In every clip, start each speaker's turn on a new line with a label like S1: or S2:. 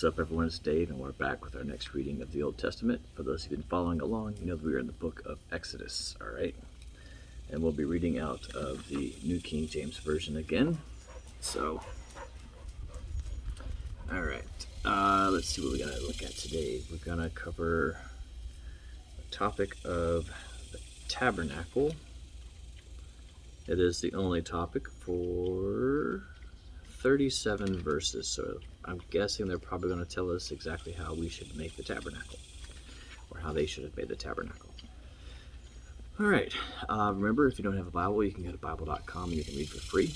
S1: What's up, everyone? It's Dave, and we're back with our next reading of the Old Testament. For those who've been following along, you know that we are in the book of Exodus, all right? And we'll be reading out of the New King James Version again. So, all right, let's see what we got to look at today. We're going to cover the topic of the tabernacle. It is the only topic for 37 verses, so I'm guessing they're probably going to tell us exactly how we should make the tabernacle, or how they should have made the tabernacle. All right, remember, if you don't have a Bible, you can go to Bible.com and you can read for free.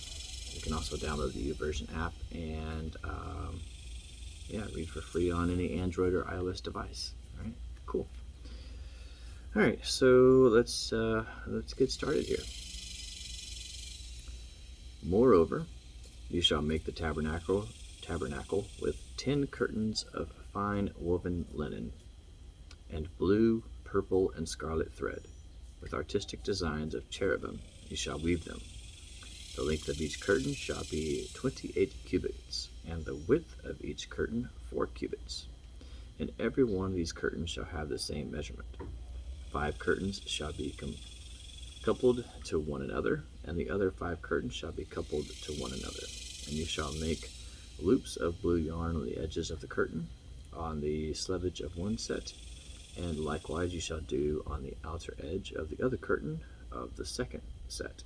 S1: You can also download the YouVersion app and read for free on any Android or iOS device. All right, cool. All right, so let's get started here. Moreover, you shall make the tabernacle with 10 curtains of fine woven linen, and blue, purple, and scarlet thread. With artistic designs of cherubim you shall weave them. The length of each curtain shall be 28 cubits, and the width of each curtain 4 cubits. And every one of these curtains shall have the same measurement. 5 curtains shall be coupled to one another, and the other 5 curtains shall be coupled to one another. And you shall make loops of blue yarn on the edges of the curtain, on the slavage of one set, and likewise you shall do on the outer edge of the other curtain of the second set.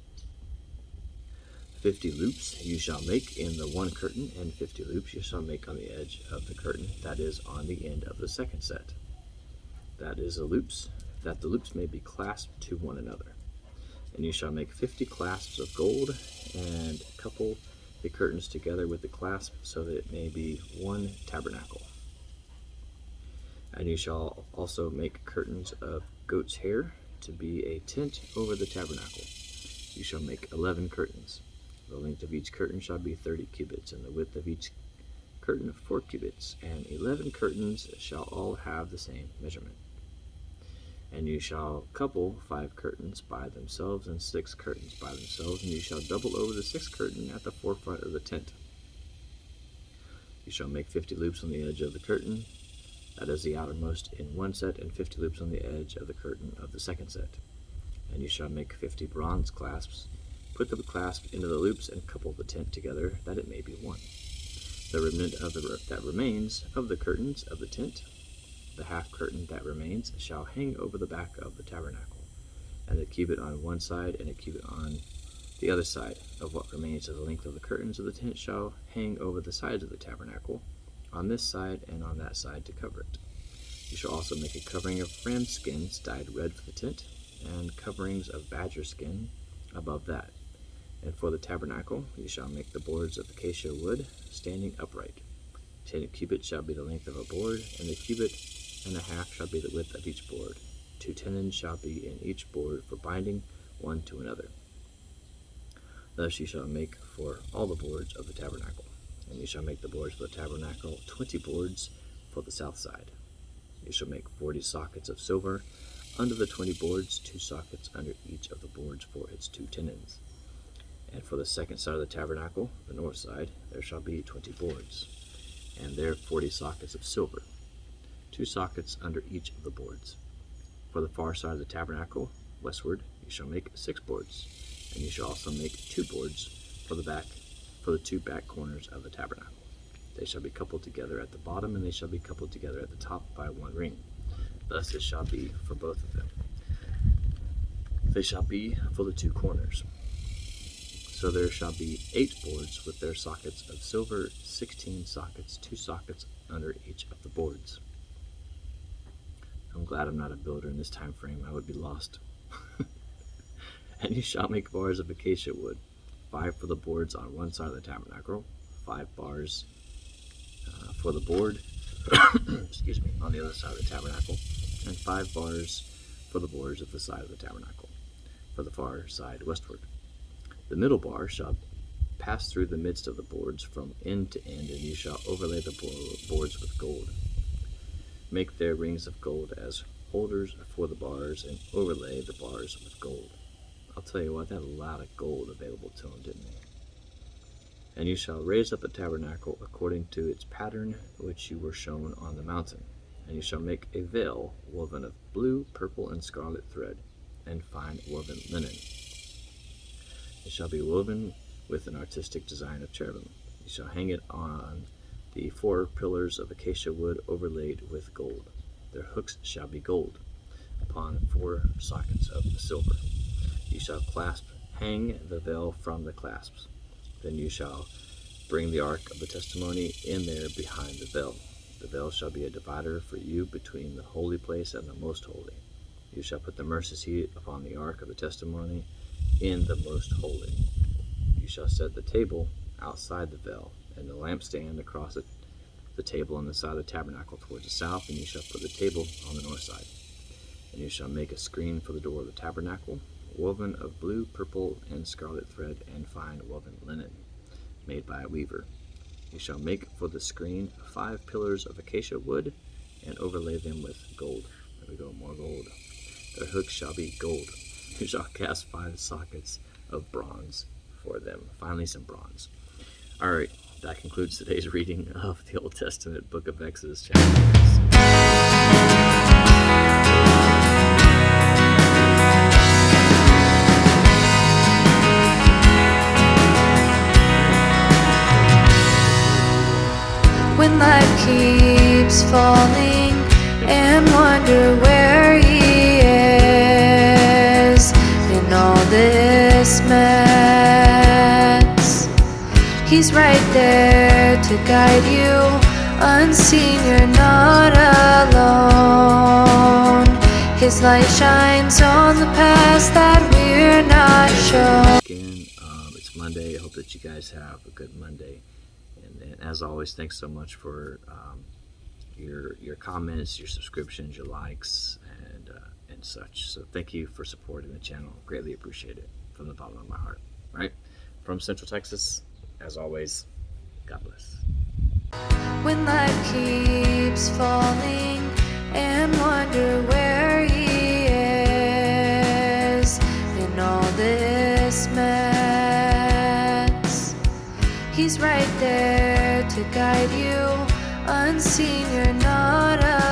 S1: 50 loops you shall make in the one curtain, and 50 loops you shall make on the edge of the curtain that is on the end of the second set. That the loops may be clasped to one another. And you shall make 50 clasps of gold, and couple the curtains together with the clasp, so that it may be one tabernacle. And you shall also make curtains of goat's hair to be a tent over the tabernacle. You shall make 11 curtains. The length of each curtain shall be 30 cubits, and the width of each curtain 4 cubits, and 11 curtains shall all have the same measurement. And you shall couple 5 curtains by themselves and 6 curtains by themselves, and you shall double over the 6th curtain at the forefront of the tent. You shall make 50 loops on the edge of the curtain, that is the outermost in one set, and 50 loops on the edge of the curtain of the second set. And you shall make 50 bronze clasps, put the clasp into the loops, and couple the tent together, that it may be one. The remnant that remains of the curtains of the tent, the half curtain that remains, shall hang over the back of the tabernacle, and a cubit on one side and a cubit on the other side of what remains of the length of the curtains of the tent shall hang over the sides of the tabernacle, on this side and on that side, to cover it. You shall also make a covering of ram skins dyed red for the tent, and coverings of badger skin above that. And for the tabernacle you shall make the boards of acacia wood, standing upright. 10 cubits shall be the length of a board, and a cubit and a half shall be the width of each board. 2 tenons shall be in each board for binding one to another. Thus you shall make for all the boards of the tabernacle. And you shall make the boards of the tabernacle 20 boards for the south side. You shall make 40 sockets of silver under the 20 boards, 2 sockets under each of the boards for its 2 tenons. And for the second side of the tabernacle, the north side, there shall be 20 boards, and there 40 sockets of silver, 2 sockets under each of the boards. For the far side of the tabernacle, westward, you shall make 6 boards, and you shall also make 2 boards for the 2 back corners of the tabernacle. They shall be coupled together at the bottom, and they shall be coupled together at the top by one ring. Thus it shall be for both of them. They shall be for the 2 corners. So there shall be 8 boards with their sockets of silver, 16 sockets, 2 sockets under each of the boards. I'm glad I'm not a builder in this time frame. I would be lost. And you shall make bars of acacia wood, 5 for the boards on one side of the tabernacle, 5 bars for the board on the other side of the tabernacle, and 5 bars for the boards of the side of the tabernacle, for the far side westward. The middle bar shall pass through the midst of the boards from end to end, and you shall overlay the boards with gold. Make their rings of gold as holders for the bars, and overlay the bars with gold. I'll tell you what, they had a lot of gold available to them, didn't they? And you shall raise up the tabernacle according to its pattern which you were shown on the mountain. And you shall make a veil woven of blue, purple, and scarlet thread, and fine woven linen. It shall be woven with an artistic design of cherubim. You shall hang it on the 4 pillars of acacia wood overlaid with gold. Their hooks shall be gold, upon 4 sockets of silver. You shall hang the veil from the clasps. Then you shall bring the ark of the testimony in there behind the veil. The veil shall be a divider for you between the holy place and the most holy. You shall put the mercy seat upon the ark of the testimony in the most holy. You shall set the table outside the veil, and the lampstand across the table on the side of the tabernacle towards the south, and you shall put the table on the north side. And you shall make a screen for the door of the tabernacle, woven of blue, purple, and scarlet thread, and fine woven linen, made by a weaver. You shall make for the screen 5 pillars of acacia wood, and overlay them with gold. There we go, more gold. Their hooks shall be gold. You shall cast 5 sockets of bronze for them. Finally, some bronze. All right, that concludes today's reading of the Old Testament book of Exodus, chapter 6.
S2: When life keeps falling and wonder where he is in all this mess, he's right there to guide you. Unseen, you're not alone. His light shines on the past that we're not shown.
S1: Again, it's Monday. I hope that you guys have a good Monday. And as always, thanks so much for your comments, your subscriptions, your likes, and such. So thank you for supporting the channel. Greatly appreciate it from the bottom of my heart. Right? From Central Texas, as always, God bless.
S2: When life keeps falling and wonder where he is in all this mess, he's right there to guide you. Unseen, you're not alone.